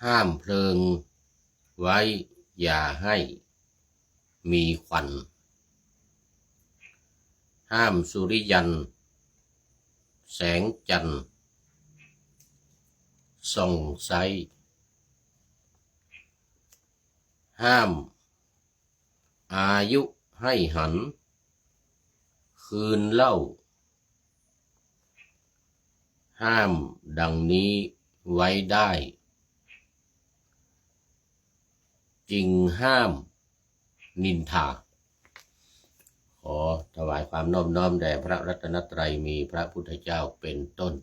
ห้ามเพลิงไว้อย่าให้มีควันห้ามสุริยันแสงจันทร์ส่องไซห้ามอายุให้หันคืนเล่าห้ามดังนี้ไว้ได้จึงห้ามนินทาขอถวายความนอบน้อมแด่พระรัตนตรัยมีพระพุทธเจ้าเป็นต้น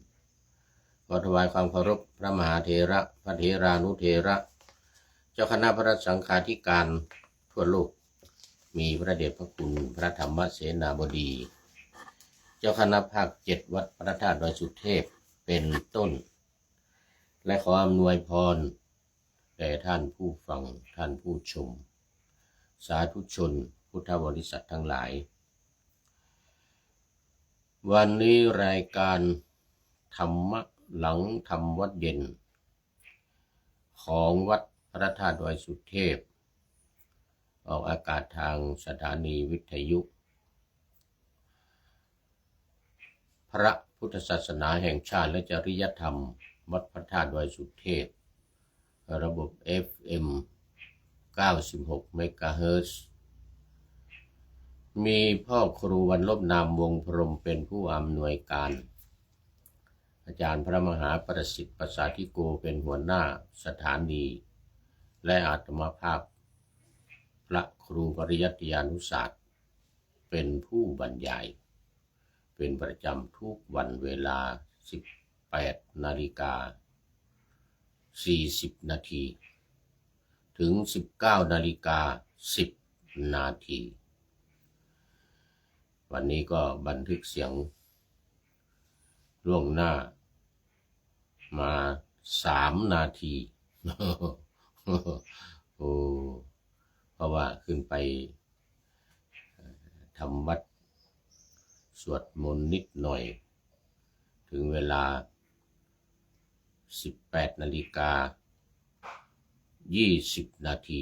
ขอถวายความเคารพพระมหาเถระพระเถรานุเถระเจ้าคณะพระสังฆาธิการทั่วโลกมีพระเดชพระคุณพระธรรมเสนาบดีเจ้าคณะภาค7วัดพระธาตุดอยสุเทพเป็นต้นและขออำนวยพรแด่ท่านผู้ฟังท่านผู้ชมสาธุชนพุทธบริษัททั้งหลายวันนี้รายการธรรมะหลังธรรมวัดเย็นของวัดพระธาตุดอยสุเทพออกอากาศทางสถานีวิทยุพระพุทธศาสนาแห่งชาติและจริยธรรมวัดพระธาตุดอยสุเทพระบบ FM 96 เมกะเฮิรตซ์มีพ่อครูวันลบนามวงพรหมเป็นผู้อำนวยการอาจารย์พระมหาประสิทธิ์ประสาธิโกเป็นหัวหน้าสถานีและอาตมาภาพพระครูปริยัติยานุศาสตร์เป็นผู้บรรยายเป็นประจำทุกวันเวลา 18:40 นาทีถึง 19:10 นาทีวันนี้ก็บันทึกเสียงล่วงหน้ามา3 นาทีโอ้เพราะว่าขึ้นไปทำวัดสวดมนต์นิดหน่อยถึงเวลา 18:20 นาที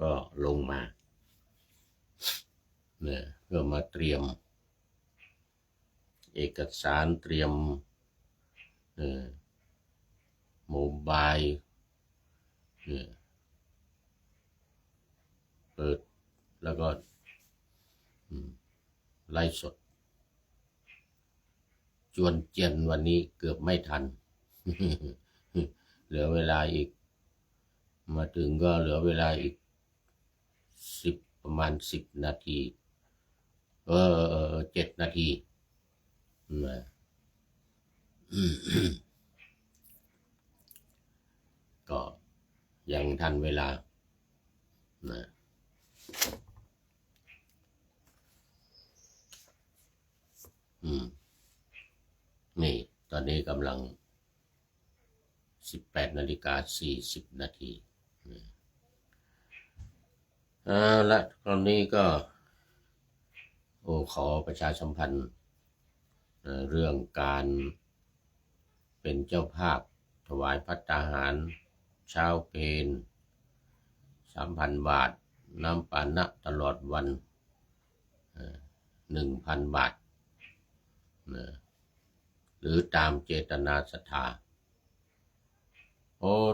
ก็ลงมาเนี่ยเพื่อมาเตรียมเอกสารเตรียมโมบายเปิดแล้วก็ไลฟ์สดจวนเจียนวันนี้เกือบไม่ทัน เหลือเวลาอีกมาถึงก็เหลือเวลาอีกประมาณ10 นาที7 นาทีก็ยังทันเวลานี่ตอนนี้กำลัง 18:40 นาทีและตอนนี้ก็ขอประชาสัมพันธ์เรื่องการเป็นเจ้าภาพถวายภัตตาหารเช้าเพล 3,000 บาทน้ำปานะตลอดวัน 1,000 บาทหรือตามเจตนาศรัทธา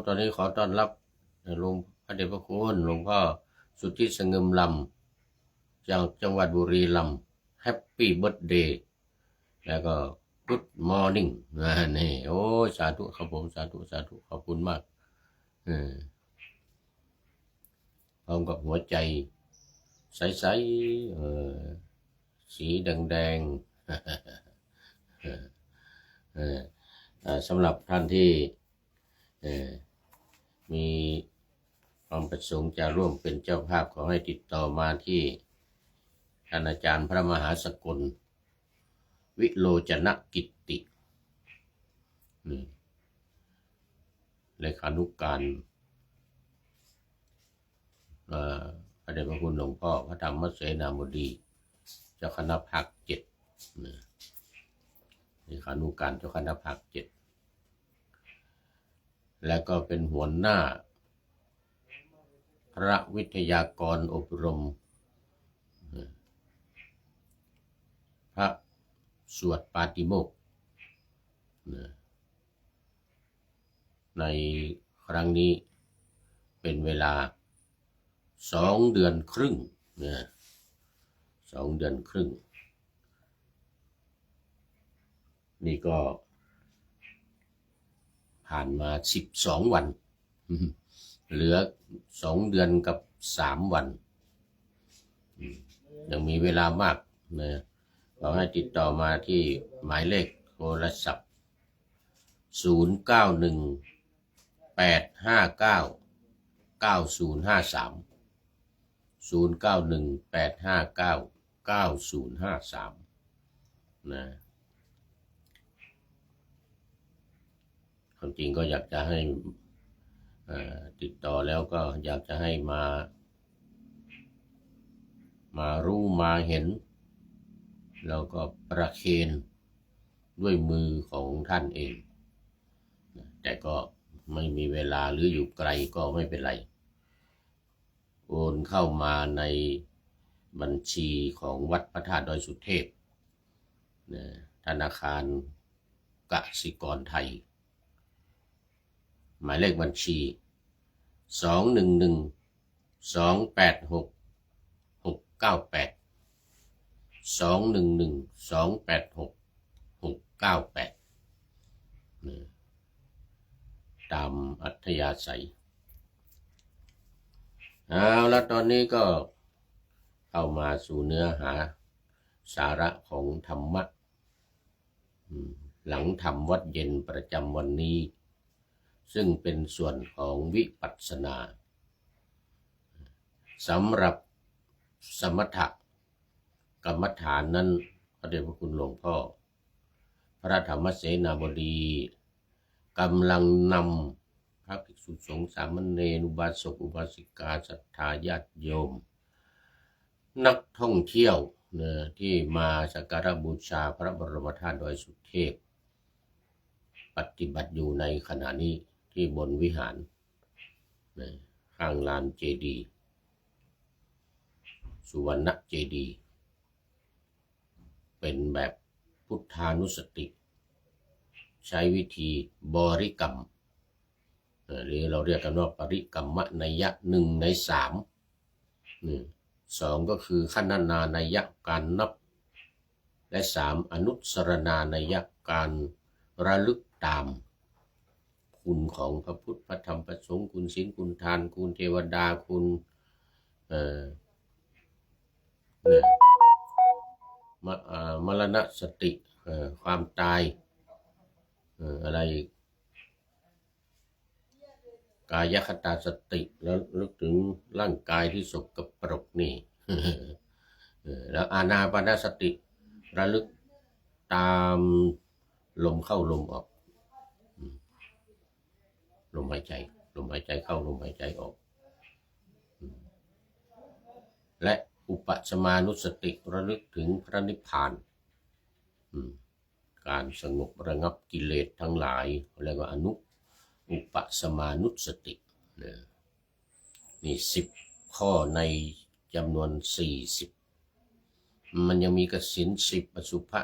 ตอนนี้ขอต้อนรับหลวงพระเดชพระคุณหลวงพ่อสุทธิสงึมลำจากจังหวัดบุรีรัมย์แฮปปี้เบิร์ธเดย์แล้วก็กู๊ดมอร์นิ่งนี่สาธุครับผมสาธุขอบคุณมากพร้อมกับหัวใจใสๆสีแดงสำหรับท่านที่มีความประสงค์จะร่วมเป็นเจ้าภาพขอให้ติดต่อมาที่ท่านอาจารย์พระมหาสกลวิโรจนกิตติเลขานุการพระเดชพระคุณหลวงพ่อพระธรรมเสนาบดีเจ้าคณะภาค7เลขานุการเจ้าคณะภาค7 และก็เป็นหัวหน้าพระวิทยากรอบรมพระสวดปาติโมกข์ในครั้งนี้เป็นเวลา2 เดือนครึ่ง2 เดือนครึ่งนี่ก็ผ่านมา12 วันเหลือ2 เดือนกับ3 วันยังมีเวลามากนะเราให้ติดต่อมาที่หมายเลขโทรศัพท์0918599053 0918599053นะความจริงก็อยากจะให้ติดต่อแล้วก็อยากจะให้มารู้มาเห็นแล้วก็ประเคนด้วยมือของท่านเองแต่ก็ไม่มีเวลาหรืออยู่ไกลก็ไม่เป็นไรโอนเข้ามาในบัญชีของวัดพระธาตุดอยสุเทพธนาคารกสิกรไทยหมายเลขบัญชี211286698 211286698ตามอัธยาศัยแล้วตอนนี้ก็เข้ามาสู่เนื้อหาสาระของธรรมะหลังธรรมวัดเย็นประจำวันนี้ซึ่งเป็นส่วนของวิปัสสนาสำหรับสมถกรรมฐานนั้นพระเดชพระคุณหลวงพ่อพระธรรมเสนาบดีกำลังนำพระภิกษุสงฆ์สามเณรอุบาสกอุบาสิกาศรัทธาญาติโยมนักท่องเที่ยวที่มาสักการะบูชาพระบรมธาตุดอยสุเทพปฏิบัติอยู่ในขณะนี้ที่บนวิหารข้างลานเจดีย์สุวรรณเจดีย์เป็นแบบพุทธานุสติใช้วิธีบริกรรมหรือเราเรียกกันว่าปริกรรมนัยยะ1 ใน 3 2ก็คือขณนานัยยะการนับและ3อนุสรณานัยยะการระลึกตามคุณของพระพุทธพระธรรมพระสงฆ์คุณศีลคุณทานคุณเทวดาคุณมรณสติความตายอะไรกายคตาสติแล้วลึกถึงร่างกายที่สกปรกนี่แล้วอานาปานสติระลึกตามลมเข้าลมออกลมหายใจเข้าลมหายใจออกและอุปสมานุสติระลึกถึงพระนิพพานการสงบระงับกิเลสทั้งหลายเรียกว่าอุปสมานุสตินี่10 ข้อในจำนวน40มันยังมีกสิณ10อสุภะ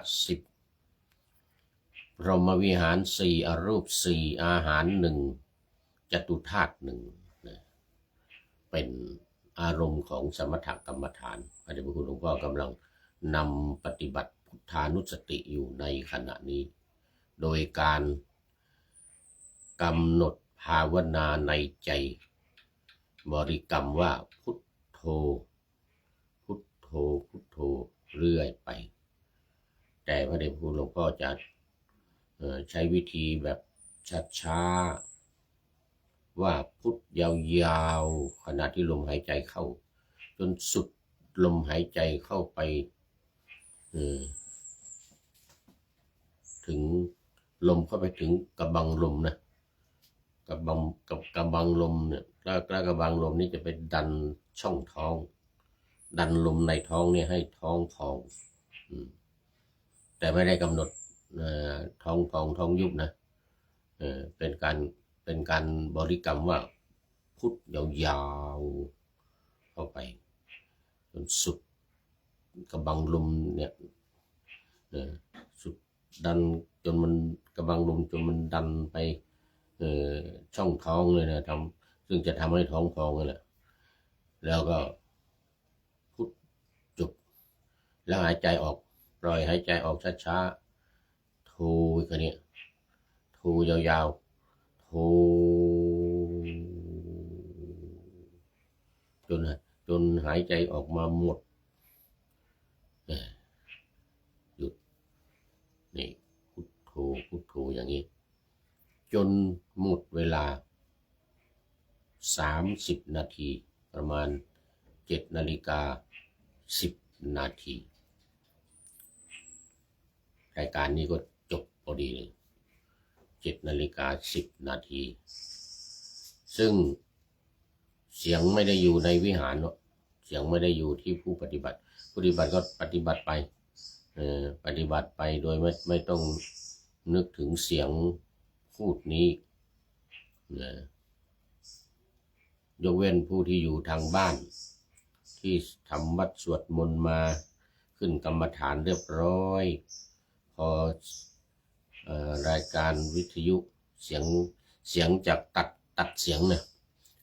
10พรหมวิหาร4อรูป4อาหาร1จตุธาตุ1เป็นอารมณ์ของสมถกรรมฐานพระเดชพระคุณหลวงพ่อกำลังนำปฏิบัติพุทธานุสติอยู่ในขณะนี้โดยการกำหนดภาวนาในใจบริกรรมว่าพุทโธพุทโธพุทโธเรื่อยไปแต่พระเดชพระคุณหลวงพ่อจะใช้วิธีแบบช้าๆว่าพุทยาวๆขณะที่ลมหายใจเข้าจนสุดลมหายใจเข้าไปถึงลมเข้าไปถึงกระบังลมนะกระบังลมเนี่ยกระบังลมนี่จะไปดันช่องท้องดันลมในท้องเนี่ยให้ท้องพองแต่ไม่ได้กำหนดท้องพองท้องยุบนะเป็น เป็นการบริกรรมว่าพุทธยาวๆเข้าไปจนสุดกระบังลมเนี่ยสุดดันจนมันกระบังลมจนมันดันไปช่องท้องเลยนะซึ่งจะทำให้ท้องพองนั่นแหละแล้วก็พุทจบแล้วหายใจออกปล่อยหายใจออกช้าๆโทกันเนี่ยโทยาวๆโทจนหายใจออกมาหมดหยุดนี่พุทโธพุทโธอย่างนี้จนหมดเวลา30 นาทีประมาณ7:10 นาทีรายการนี้ก็จบพอดีเลย7:10 นาทีซึ่งเสียงไม่ได้อยู่ในวิหารเนาะเสียงไม่ได้อยู่ที่ผู้ปฏิบัติก็ปฏิบัติไปปฏิบัติไปโดยไม่ต้องนึกถึงเสียงพูดนี้นะยกเว้นผู้ที่อยู่ทางบ้านที่ทำวัดสวดมนต์มาขึ้นกรรมฐานเรียบร้อยพอรายการวิทยุเสียงจากตัดเสียงเนี่ย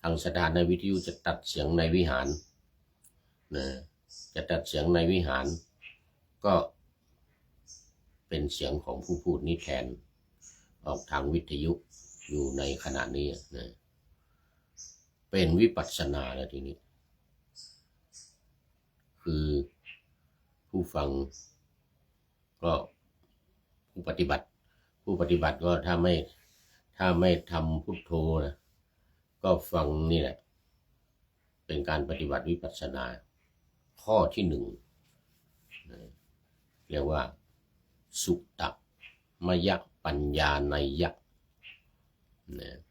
ทางสถานีวิทยุจะตัดเสียงในวิหารนะจะตัดเสียงในวิหารก็เป็นเสียงของผู้พูดนี้แทนออกทางวิทยุอยู่ในขณะนี้นะเป็นวิปัสสนาแล้วทีนี้คือผู้ฟังก็ผู้ปฏิบัติก็ถ้าไม่ทำพุทโธนะก็ฟังนี่แหละเป็นการปฏิบัติวิปัสสนาข้อที่1เรียกว่าสุตตมยปัญญานัยยะ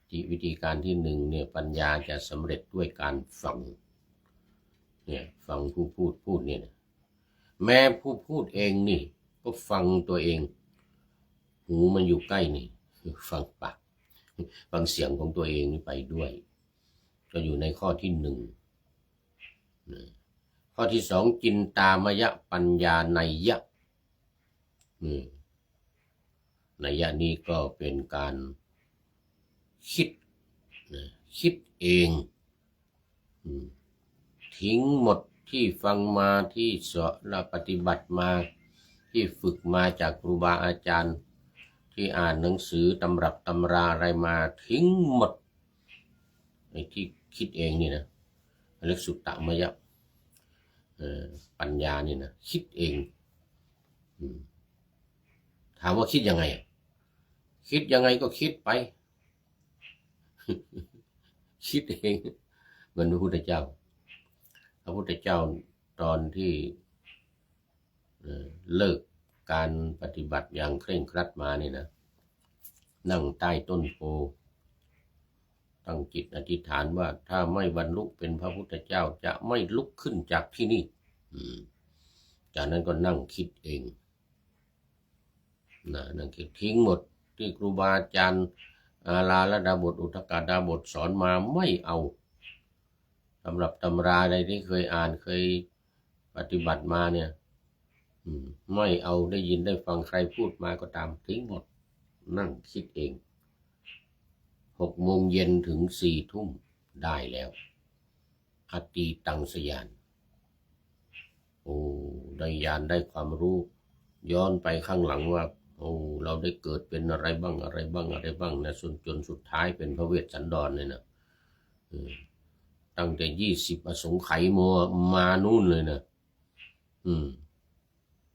ที่วิธีการที่1เนี่ยปัญญาจะสำเร็จด้วยการฟังเนี่ยฟังผู้พูดเนี่ยแม้ผู้พูดเองนี่ก็ฟังตัวเองหูมันอยู่ใกล้นี่ฟังปากฟังเสียงของตัวเองนี่ไปด้วยก็อยู่ในข้อที่1ข้อที่2จินตามยปัญญานัยยะนัยยะนี้ก็เป็นการคิดเองทิ้งหมดที่ฟังมาที่สอนปฏิบัติมาที่ฝึกมาจากครูบาอาจารย์ที่อ่านหนังสือตำรับตำราอะไรมาทิ้งหมดไอ้ที่คิดเองนี่นะเรียกสุตตมยปัญญานี่นะคิดเองถามว่าคิดยังไงก็คิดไปคิดเองเหมือนพระพุทธเจ้าตอนที่เลิกการปฏิบัติอย่างเคร่งครัดมานี่นะนั่งใต้ต้นโพตั้งจิตอธิษฐานว่าถ้าไม่บรรลุเป็นพระพุทธเจ้าจะไม่ลุกขึ้นจากที่นี่จากนั้นก็นั่งคิดเองนั่งคิดทิ้งหมดที่ครูบาอาจารย์อาลาละดาบทอุทกดาบทสอนมาไม่เอาสำหรับตำราใดที่เคยอ่านเคยปฏิบัติมาเนี่ยไม่เอาได้ยินได้ฟังใครพูดมาก็ตามทิ้งหมดนั่งคิดเอง6 โมงเย็นถึง4 ทุ่มได้แล้วอตีตังสยานได้ญาณได้ความรู้ย้อนไปข้างหลังว่าเราได้เกิดเป็นอะไรบ้างนะจนสุดท้ายเป็นพระเวสสันดรเลยนะตั้งแต่20 อสงไขยมานู่นเลยนะ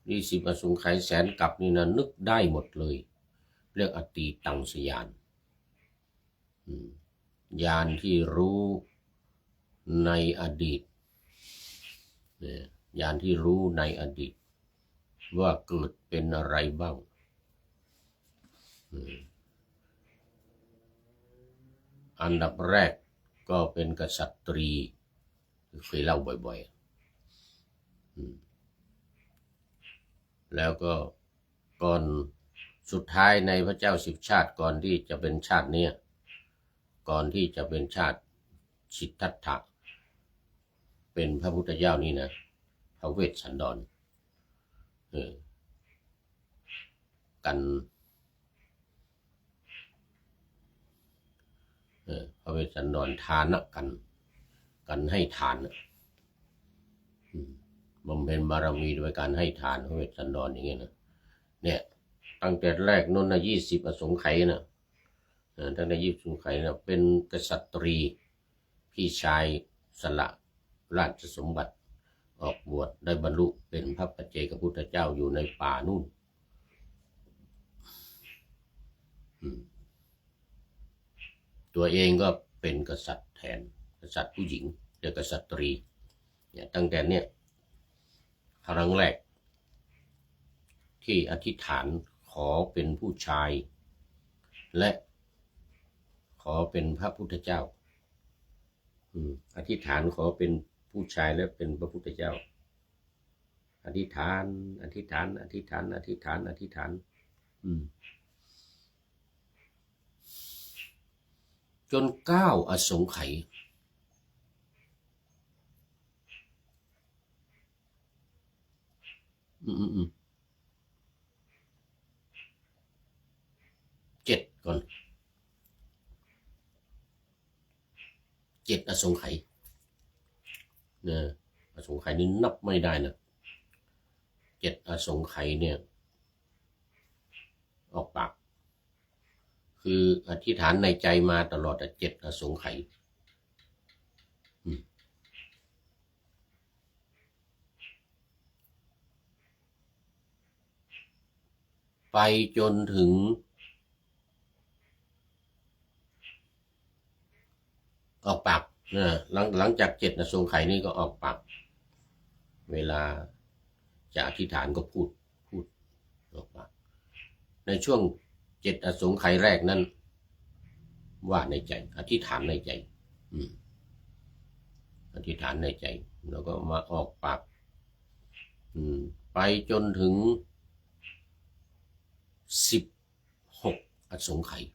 20 อสงไขยแสนกับนี่นะนึกได้หมดเลยเรียกอตีตังสยานญาณที่รู้ในอดีตญาณที่รู้ในอดีตว่าเกิดเป็นอะไรบ้างอันดับแรกก็เป็นกษัตรีเคยเล่าบ่อยๆแล้วก็ก่อนสุดท้ายในพระเจ้า10 ชาติก่อนที่จะเป็นชาตินี้ ก่อนที่จะเป็นชาติสิทธัตถะเป็นพระพุทธเจ้านี่นะพระเวสสันดรกันพระเวสสันดรทานกันให้ทานบำเพ็ญบารมีโดยการให้ทานพระเวสสันดรอย่างเงี้ยนะเนี่ยตั้งแต่แรกนู้นนะ20 อสงไขยนะตั้งแต่20 อสงไขยนะเป็นกษัตรีพี่ชายสละราชสมบัติออกบวชได้บรรลุเป็นพระปัจเจกพุทธเจ้าอยู่ในป่านู่นตัวเองก็เป็นกษัตริย์แทนกษัตริย์ผู้หญิงเรียกกษัตรีเนี่ยตั้งแต่เนี่ยครั้งแรกที่อธิษฐานขอเป็นผู้ชายและขอเป็นพระพุทธเจ้าอธิษฐานขอเป็นผู้ชายและเป็นพระพุทธเจ้าอธิษฐานอธิษฐานอธิษฐานอธิษฐานอธิษฐานจน9 อสงไขย7 ก่อน7 อสงไขยเนี่ยอสงไขยนี้นับไม่ได้นะ7 อสงไขยเนี่ยออกปากคืออธิษฐานในใจมาตลอด7 อสงไขยไปจนถึงออกปากหลังจาก7 อสงไขยนี้ก็ออกปากเวลาจะอธิษฐานก็พูดออกปากในช่วง7 อสงไขยแรกนั้นว่าในใจอธิษฐานในใจอธิษฐานในใจแล้วก็มาออกปากไปจนถึง16 อสงไขย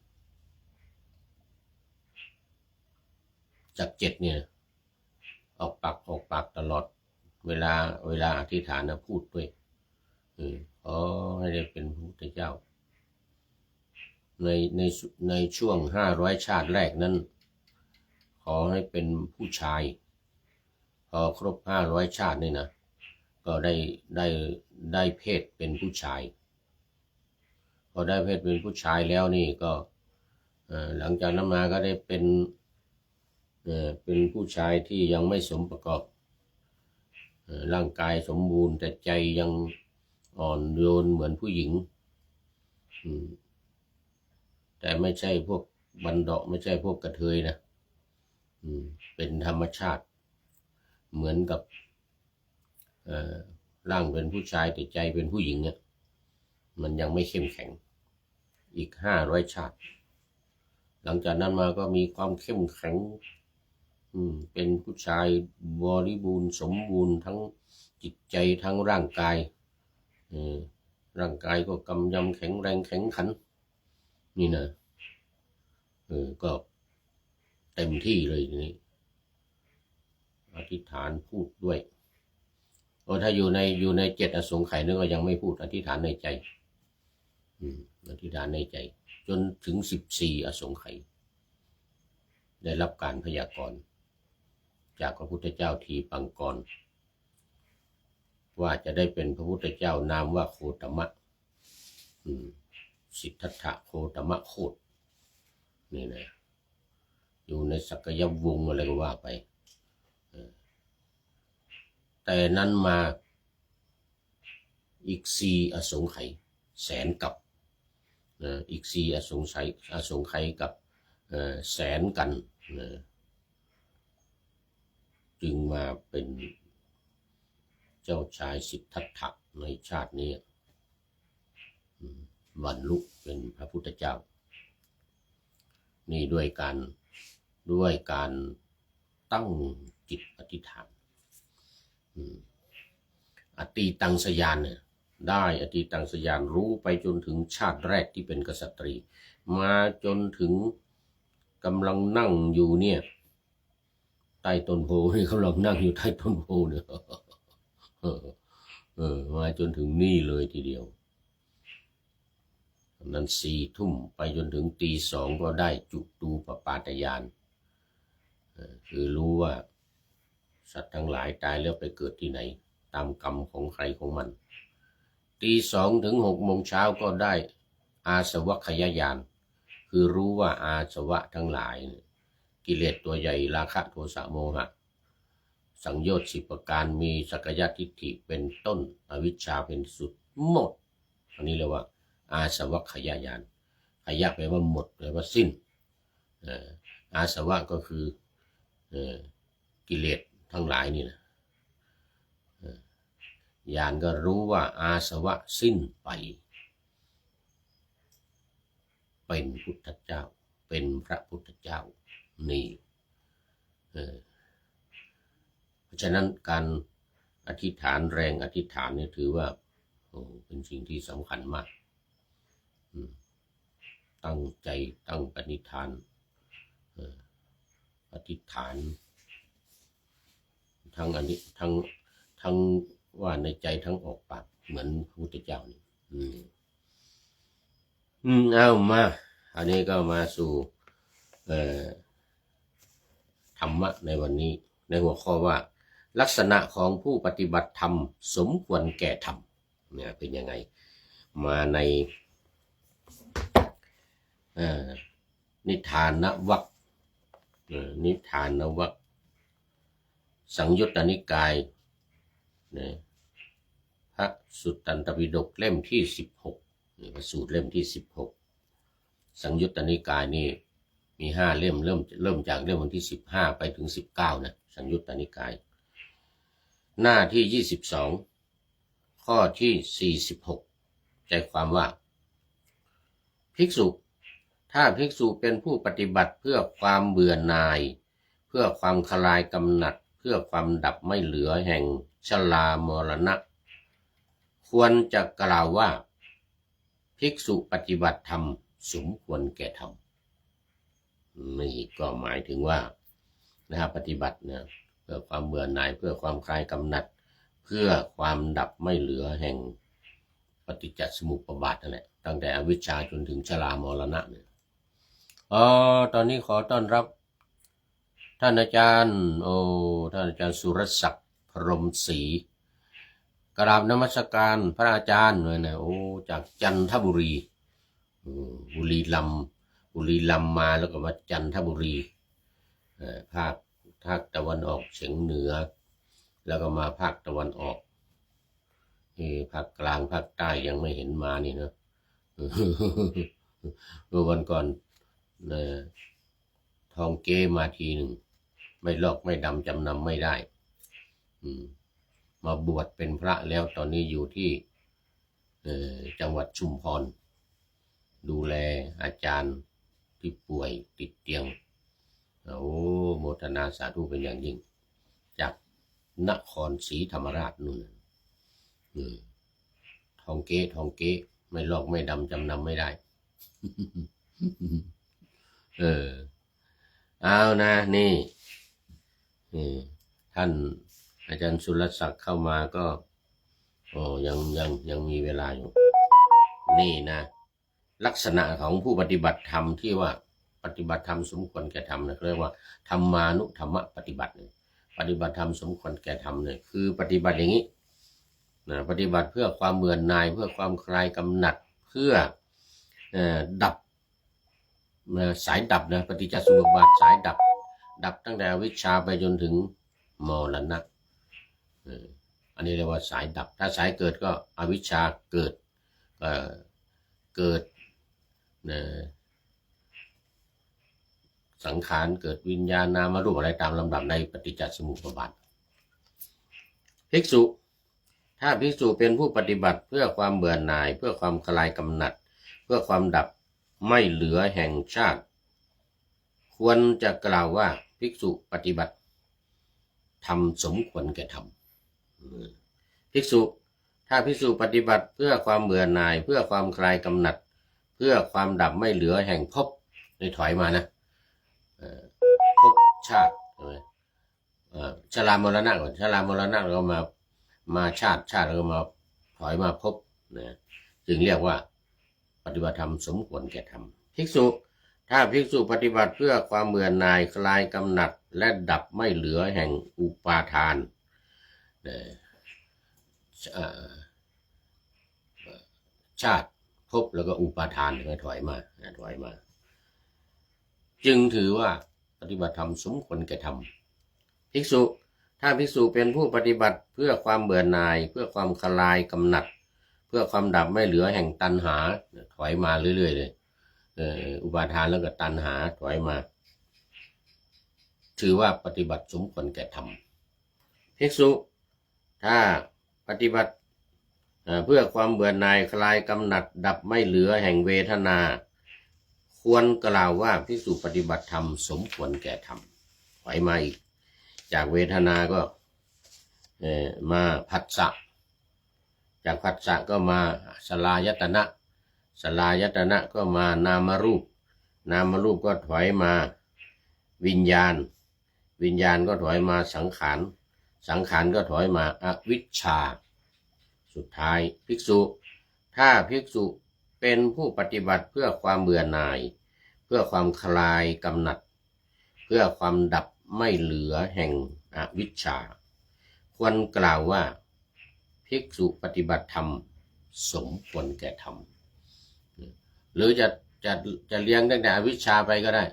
จาก7เนี่ยออกปากตลอดเวลาอธิษฐานนะพูดด้วยขอให้ได้เป็นพระพุทธเจ้าในช่วง500 ชาติแรกนั้นขอให้เป็นผู้ชายพอครบ500 ชาตินี่นะก็ได้เพศเป็นผู้ชายพอได้เพศเป็นผู้ชายแล้วนี่ก็หลังจากนั้นมาก็ได้เป็นผู้ชายที่ยังไม่สมประกอบร่างกายสมบูรณ์แต่ใจยังอ่อนโยนเหมือนผู้หญิงแต่ไม่ใช่พวกบันดาไม่ใช่พวกกระเทยนะเป็นธรรมชาติเหมือนกับร่างเป็นผู้ชายแต่ใจเป็นผู้หญิงเนี่ยมันยังไม่เข้มแข็งอีก500 ชาติหลังจากนั้นมาก็มีความเข้มแข็งเป็นผู้ชายบริบูรณ์สมบูรณ์ทั้งจิตใจทั้งร่างกายร่างกายก็กำยำแข็งแรงแข็งขันนี่นะก็เต็มที่เลยทีนี้อธิษฐานพูดด้วยถ้าอยู่ใน7 อสงไขยนึกว่ายังไม่พูดอธิษฐานในใจอธิษฐานในใจจนถึง14 อสงไขยได้รับการพยากรณ์จากพระพุทธเจ้าทีปังกรว่าจะได้เป็นพระพุทธเจ้านามว่าโคตมะสิทธัตถะโคตมะโคตนี่นะอยู่ในสักยวงศ์อะไรก็ว่าไปแต่นั้นมาอีก4 อสงไขยแสนกับอีก4 อสงไขยกับแสนกันจึงมาเป็นเจ้าชายสิทธัตถะในชาตินี้บรรลุเป็นพระพุทธเจ้านี่ด้วยการตั้งจิตอธิษฐานอตีตังสยานเนี่ยได้อตีตังสยานรู้ไปจนถึงชาติแรกที่เป็นกษัตรีมาจนถึงก กำลังนั่งอยู่เนี่ยใต้ต้นโพนี่กำลังนั่งอยู่ใต้ต้นโพเนี่ยมาจนถึงนี่เลยทีเดียวนั้น4 ทุ่มไปจนถึงตี 2ก็ได้จุตูปปาตยานคือรู้ว่าสัตว์ทั้งหลายตายแล้วไปเกิดที่ไหนตามกรรมของใครของมันตี 2ถึง6 โมงเช้าก็ได้อาสวัคยญาณคือรู้ว่าอาสวะทั้งหลายกิเลสตัวใหญ่ราคะโทสะโมหะสังโยชน์10 ประการมีสักยทิฏฐิเป็นต้นอวิชชาเป็นสุดหมดอันนี้เรียกว่าอาสวัคยญาณขยะแปลว่าหมดแปลว่าสิ้นอาสวะก็คือกิเลสทั้งหลายนี่นะญาณก็รู้ว่าอาสวะสิ้นไปเป็นพุทธเจ้าเป็นพระพุทธเจ้านี่เพราะฉะนั้นการอธิษฐานแรงอธิษฐานเนี่ยถือว่าเป็นสิ่งที่สำคัญมากตั้งใจตั้งปณิธานอธิษฐานทั้งอันนี้ทั้งว่าในใจทั้งออกปากเหมือนพระพุทธเจ้านี่เอามาอันนี้ก็มาสู่ธรรมะในวันนี้ในหัวข้อว่าลักษณะของผู้ปฏิบัติธรรมสมควรแก่ธรรมเนี่ยเป็นยังไงมาในนิทานวรรคนิทานวรรคสังยุตตนิกายพระสุตตันตปิฎกเล่มที่16พระสูตรเล่มที่16สังยุตตนิกายนี่มี5 เล่มเริ่มจากเล่มที่15ไปถึง19นะสังยุตตนิกายหน้าที่22ข้อที่46ใจความว่าภิกษุถ้าภิกษุเป็นผู้ปฏิบัติเพื่อความเบื่อหน่ายเพื่อความคลายกำหนัดเพื่อความดับไม่เหลือแห่งชรามรณะควรจะกล่าวว่าภิกษุปฏิบัติธรรมสมควรแก่ธรรมนี่ก็หมายถึงว่าปฏิบัติเนี่ยเพื่อความเบื่อหน่ายเพื่อความคลายกำหนัดเพื่อความดับไม่เหลือแห่งปฏิจจสมุปบาทนั่นแหละตั้งแต่อวิชชาจนถึงชรามรณะเนี่ยตอนนี้ขอต้อนรับท่านอาจารย์ท่านอาจารย์สุรศักดิ์พรหมศรีกราบนมัสการพระอาจารย์เลยนะจากจันทบุรีบุรีรัมย์มาแล้วก็มาจันทบุรีภาคตะวันออกเฉียงเหนือแล้วก็มาภาคตะวันออกภาคกลางภาคใต้ยังไม่เห็นมานี่นะเมื่อวันก่อนทองเก้มาทีหนึ่งไม่ลอกไม่ดำจำนำไม่ได้มาบวชเป็นพระแล้วตอนนี้อยู่ที่จังหวัดชุมพรดูแลอาจารย์ที่ป่วยติดเตียงโมทนาสาธุเป็นอย่างยิ่งจากนครศรีธรรมราชนู่นทองเก๊ไม่ลอกไม่ดำจำนำไม่ได้เอานะนี่ท่านอาจารย์สุรศักดิ์เข้ามาก็ยังมีเวลาอยู่นี่นะลักษณะของผู้ปฏิบัติธรรมที่ว่าปฏิบัติธรรมสมควรแก่ธรรมนะเรียกว่าธรรมานุธรรมปฏิบัติปฏิบัติธรรมสมควรแก่ธรรมเนี่ยคือปฏิบัติอย่างนี้นะปฏิบัติเพื่อความเบื่อหน่ายเพื่อความคลายกำหนัดเพื่อดับสายดับนะปฏิจจสมุปบาทสายดับตั้งแต่วิชชาไปจนถึงมรณะอันนี้เรียกว่าสายดับถ้าสายเกิดก็อวิชชาเกิดสังขารเกิดวิญญาณนามรูปอะไรตามลำดับในปฏิจจสมุปบาทภิกษุถ้าภิกษุเป็นผู้ปฏิบัติเพื่อความเบื่อหน่ายเพื่อความคลายกำหนัดเพื่อความดับไม่เหลือแห่งชาติควรจะกล่าวว่าภิกษุปฏิบัติธรรมสมควรแก่ธรรมภิกษุถ้าภิกษุปฏิบัติเพื่อความเบื่อหน่ายเพื่อความคลายกำหนัดเพื่อความดับไม่เหลือแห่งภพในถอยมานะ ภพชาติใช่ไหมชรามรณะก่อนชรามรณะแล้วก็มาชาติแล้วก็มาถอยมาภพนะจึงเรียกว่าปฏิบัติธรรมสมควรแก่ธรรมภิกษุถ้าภิกษุปฏิบัติเพื่อความเบื่อหน่ายคลายกำหนัดและดับไม่เหลือแห่งอุปาทานชาติภพแล้วก็อุปาทานถอยมาจึงถือว่าปฏิบัติธรรมสมควรแก่ธรรมภิกษุถ้าภิกษุเป็นผู้ปฏิบัติเพื่อความเบื่อหน่ายเพื่อความคลายกำหนัดเพื่อความดับไม่เหลือแห่งตัณหาถอยมาเรื่อยๆเลยอุปาทานแล้วก็ตัณหาถอยมาถือว่าปฏิบัติสมควรแก่ธรรมภิกษุถ้าปฏิบัติเพื่อความเบื่อหน่ายคลายกำหนัดดับไม่เหลือแห่งเวทนาควรกล่าวว่าภิกษุปฏิบัติธรรมสมควรแก่ธรรมถอยมาอีกจากเวทนาก็มาผัสสะจากผัสสะก็มาสลายตนะสลายตนะก็มานามรูปก็ถอยมาวิญญาณก็ถอยมาสังขารก็ถอยมาอวิชชาสุดท้ายภิกษุถ้าภิกษุเป็นผู้ปฏิบัติเพื่อความเบื่อหน่ายเพื่อความคลายกำหนัดเพื่อความดับไม่เหลือแห่งอวิชชาควรกล่าวว่าภิกษุปฏิบัติธรรมสมควรแก่ธรรมหรือจะเรียงตั้งแต่อวิชชาไปก็ได้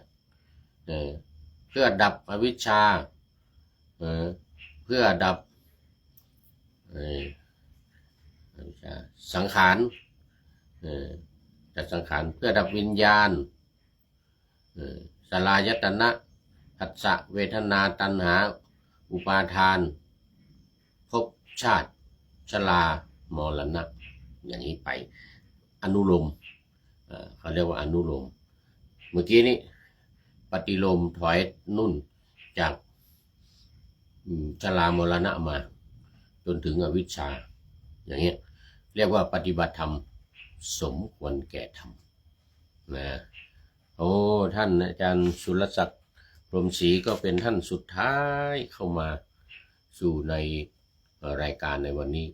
เพื่อดับอวิชชาเพื่อดับสังขารจากสังขารเพื่อดับวิญญาณสลายตนะผัสสะเวทนาตัณหาอุปาทานภพชาติชรามรณะอย่างนี้ไปอนุโลมเขาเรียกว่าอนุโลมเมื่อกี้นี้ปฏิโลมถอยนุ่นจากชรามรณะมาจนถึงอวิชชาอย่างเงี้ยเรียกว่าปฏิบัติธรรมสมควรแก่ธรรมนะโอ้ท่านอาจารย์สุรศักดิ์พรหมศรีก็เป็นท่านสุดท้ายเข้ามาสู่ในรายการในวันนี้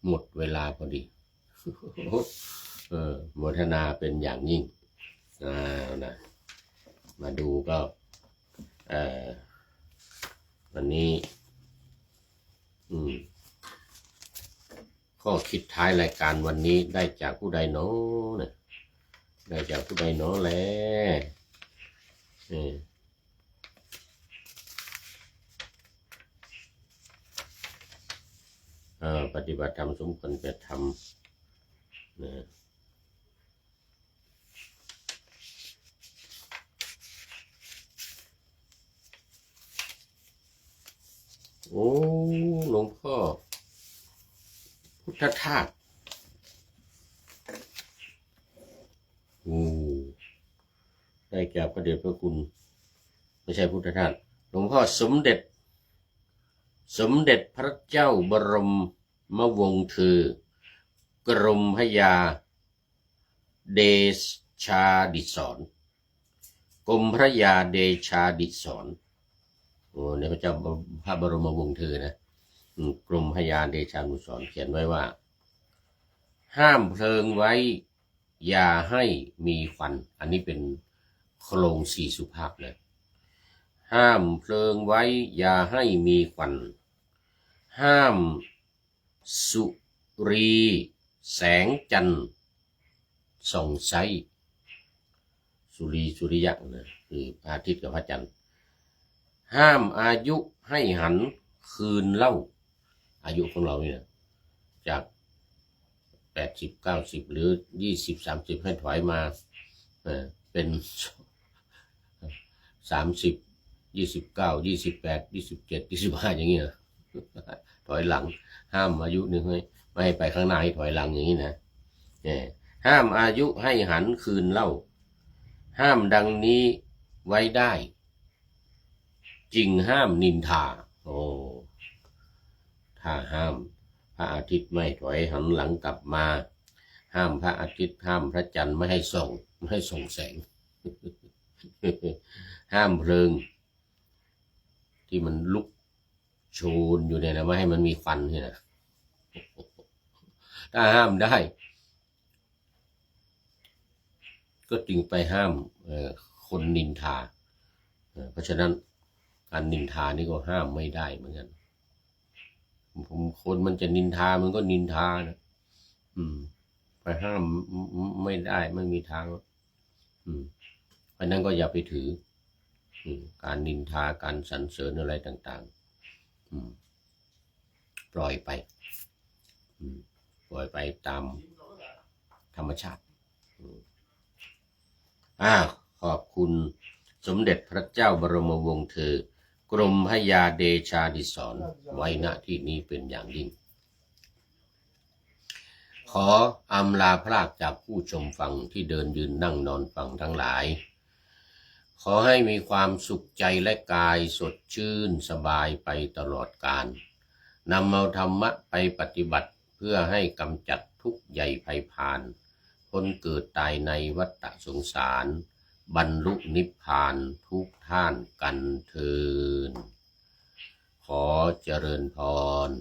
หมดเวลาพอดีโมทนาเป็นอย่างยิ่งนะมาดูก็วันนี้ข้อคิดท้ายรายการวันนี้ได้จากผู้ใดเนาะเนี่ยได้จากผู้ใดเนาะแลปฏิบัติธรรมสมควรแก่ธรรมนะโอ้หลวงพ่อพุทธทาสได้แก่พระเดชพระคุณไม่ใช่พุทธทาสหลวงพ่อสมเด็จพระเจ้าบรมวงศ์เธอกรมพระยาเดชาดิศรกรมพระยาเดชาดิศรในพระเจ้าพระบรมวงศ์เธอนะกรมพระยาเดชาดิศรเขียนไว้ว่าห้ามเพลิงไว้อย่าให้มีควันอันนี้เป็นโครงสี่สุภาพเลยห้ามเพลิงไว้อย่าให้มีควันห้ามสุรีแสงจันทร์ส่องใสสุริยะนะคืออาทิตย์กับพระจันทร์ห้ามอายุให้หันคืนเล่าอายุของเราเนี่ยจาก80 90หรือ20 30ให้ถอยมาเป็น30 29 28 27 25อย่างนี้นะถอยหลังห้ามอายุนึงไม่ให้ไปข้างหน้าให้ถอยหลังอย่างนี้นะห้ามอายุให้หันคืนเล่าห้ามดังนี้ไว้ได้จริงห้ามนินทาถ้าห้ามพระอาทิตย์ไม่ถอยหันหลังกลับมาห้ามพระอาทิตย์ห้ามพระจันทร์ไม่ให้ส่องแสง ห้ามเพลิงที่มันลุกโชนอยู่เนี่ยนะไม่ให้มันมีควันเนี่ยนะถ้าห้ามได้ก็จึงไปห้ามคนนินทาเพราะฉะนั้นการนินทานี่ก็ห้ามไม่ได้เหมือนกันคนมันจะนินทามันก็นินทานะไปห้ามไม่ได้ไม่มีทางเพราะนั้นก็อย่าไปถือการนินทาการสรรเสริญอะไรต่างๆปล่อยไปตามธรรมชาติขอบคุณสมเด็จพระเจ้าบรมวงศ์เธอกรมพระยาเดชาดิศรไว้ณที่นี้เป็นอย่างยิ่งขออำลาพรากจากผู้ชมฟังที่เดินยืนนั่งนอนฟังทั้งหลายขอให้มีความสุขใจและกายสดชื่นสบายไปตลอดกาลนำเอาธรรมะไปปฏิบัติเพื่อให้กำจัดทุกข์ใหญ่ภัยพานพ้นเกิดตายในวัฏสงสารบรรลุนิพพานทุกท่านกันเทอญขอเจริญพร